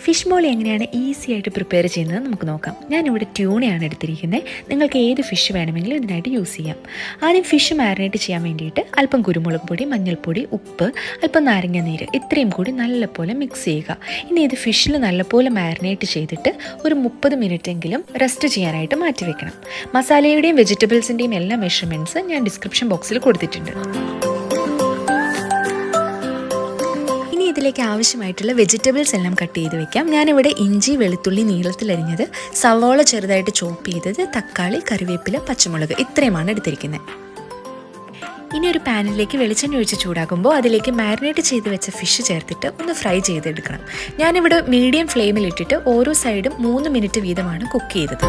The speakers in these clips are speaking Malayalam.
ഫിഷ് മോളി എങ്ങനെയാണ് ഈസി ആയിട്ട് പ്രിപ്പയർ ചെയ്യുന്നത് നമുക്ക് നോക്കാം. ഞാനിവിടെ ട്യൂണയാണ് എടുത്തിരിക്കുന്നത്. നിങ്ങൾക്ക് ഏത് ഫിഷ് വേണമെങ്കിലും ഇതിനായിട്ട് യൂസ് ചെയ്യാം. ആദ്യം ഫിഷ് മാരിനേറ്റ് ചെയ്യാൻ വേണ്ടിയിട്ട് അല്പം കുരുമുളക് പൊടി, മഞ്ഞൾപ്പൊടി, ഉപ്പ്, അല്പം നാരങ്ങ നീര് ഇത്രയും കൂടി നല്ലപോലെ മിക്സ് ചെയ്യുക. ഇനി ഇത് ഫിഷിൽ നല്ലപോലെ മാരിനേറ്റ് ചെയ്തിട്ട് ഒരു 30 മിനിറ്റെങ്കിലും റെസ്റ്റ് ചെയ്യാനായിട്ട് മാറ്റിവെക്കണം. മസാലയുടെയും വെജിറ്റബിൾസിൻ്റെയും എല്ലാ മെഷർമെൻറ്റ്സ് ഞാൻ ഡിസ്ക്രിപ്ഷൻ ബോക്സിൽ കൊടുത്തിട്ടുണ്ട്. ഇതിലേക്ക് ആവശ്യമായിട്ടുള്ള വെജിറ്റബിൾസ് എല്ലാം കട്ട് ചെയ്ത് വെക്കാം. ഞാനിവിടെ ഇഞ്ചി, വെളുത്തുള്ളി നീളത്തിലരിഞ്ഞത്, സവോള ചെറുതായിട്ട് ചോപ്പ് ചെയ്തത്, തക്കാളി, കറിവേപ്പില, പച്ചമുളക് ഇത്രയുമാണ് എടുത്തിരിക്കുന്നത്. ഇനി ഒരു പാനിലേക്ക് വെളിച്ചെണ്ണ ഒഴിച്ച് ചൂടാക്കുമ്പോൾ അതിലേക്ക് മാരിനേറ്റ് ചെയ്ത് വെച്ച ഫിഷ് ചേർത്തിട്ട് ഒന്ന് ഫ്രൈ ചെയ്തെടുക്കണം. ഞാനിവിടെ മീഡിയം ഫ്ലെയിമിലിട്ടിട്ട് ഓരോ സൈഡും 3 മിനിറ്റ് വീതമാണ് കുക്ക് ചെയ്തത്.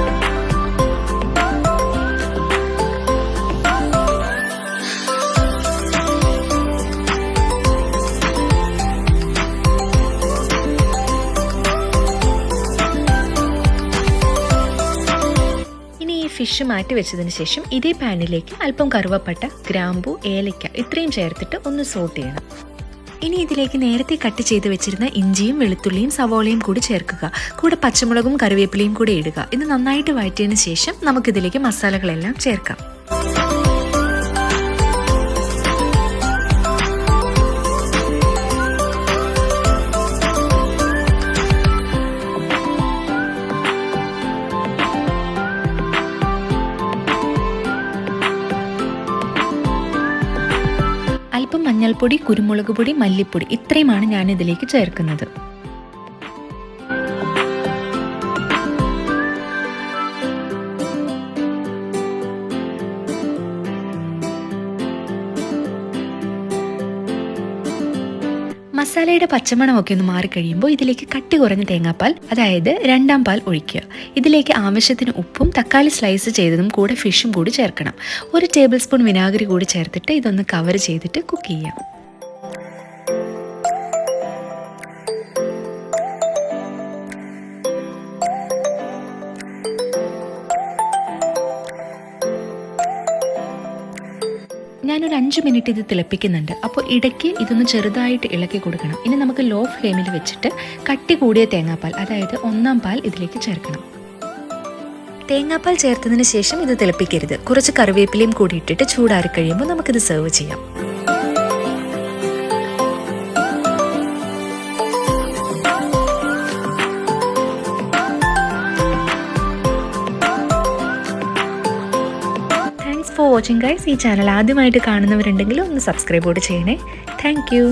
ഫിഷ് മാറ്റി വെച്ചതിന് ശേഷം ഇതേ പാനിലേക്ക് അല്പം കറുവപ്പട്ട, ഗ്രാമ്പു, ഏലക്ക ഇത്രയും ചേർത്തിട്ട് ഒന്ന് സോട്ട് ചെയ്യണം. ഇനി ഇതിലേക്ക് നേരത്തെ കട്ട് ചെയ്ത് വെച്ചിരുന്ന ഇഞ്ചിയും വെളുത്തുള്ളിയും സവോളയും കൂടി ചേർക്കുക. കൂടെ പച്ചമുളകും കറിവേപ്പിലയും കൂടി ഇടുക. ഇത് നന്നായിട്ട് വഴറ്റിയതിന് ശേഷം നമുക്കിതിലേക്ക് മസാലകളെല്ലാം ചേർക്കാം. അല്പം മഞ്ഞൾപ്പൊടി, കുരുമുളക് പൊടി, മല്ലിപ്പൊടി ഇത്രയുമാണ് ഞാൻ ഇതിലേക്ക് ചേർക്കുന്നത്. മസാലയുടെ പച്ചമണമൊക്കെ ഒന്ന് മാറിക്കഴിയുമ്പോൾ ഇതിലേക്ക് കട്ടി കുറഞ്ഞ തേങ്ങാപ്പാൽ, അതായത് 2ാം പാൽ ഒഴിക്കുക. ഇതിലേക്ക് ആവശ്യത്തിന് ഉപ്പും തക്കാളി സ്ലൈസ് ചെയ്തതും കൂടെ ഫിഷും കൂടി ചേർക്കണം. 1 ടേബിൾ സ്പൂൺ വിനാഗിരി കൂടി ചേർത്തിട്ട് ഇതൊന്ന് കവർ ചെയ്തിട്ട് കുക്ക് ചെയ്യാം. ഞാനൊരു 5 മിനിറ്റ് ഇത് തിളപ്പിക്കുന്നുണ്ട്. അപ്പോൾ ഇടയ്ക്ക് ഇതൊന്ന് ചെറുതായിട്ട് ഇളക്കി കൊടുക്കണം. ഇനി നമുക്ക് ലോ ഫ്ലെയിമിൽ വെച്ചിട്ട് കട്ടി കൂടിയ തേങ്ങാപ്പാൽ, അതായത് 1ാം പാൽ ഇതിലേക്ക് ചേർക്കണം. തേങ്ങാപ്പാൽ ചേർത്തതിന് ശേഷം ഇത് തിളപ്പിക്കരുത്. കുറച്ച് കറിവേപ്പിലയും കൂടി ഇട്ടിട്ട് ചൂടാറി കഴിയുമ്പോൾ നമുക്കിത് സെർവ് ചെയ്യാം. For watching guys. ഈ ചാനൽ ആദ്യമായിട്ട് കാണുന്നവരുണ്ടെങ്കിൽ ഒന്ന് സബ്സ്ക്രൈബ് ചെയ്യണേ. Thank you.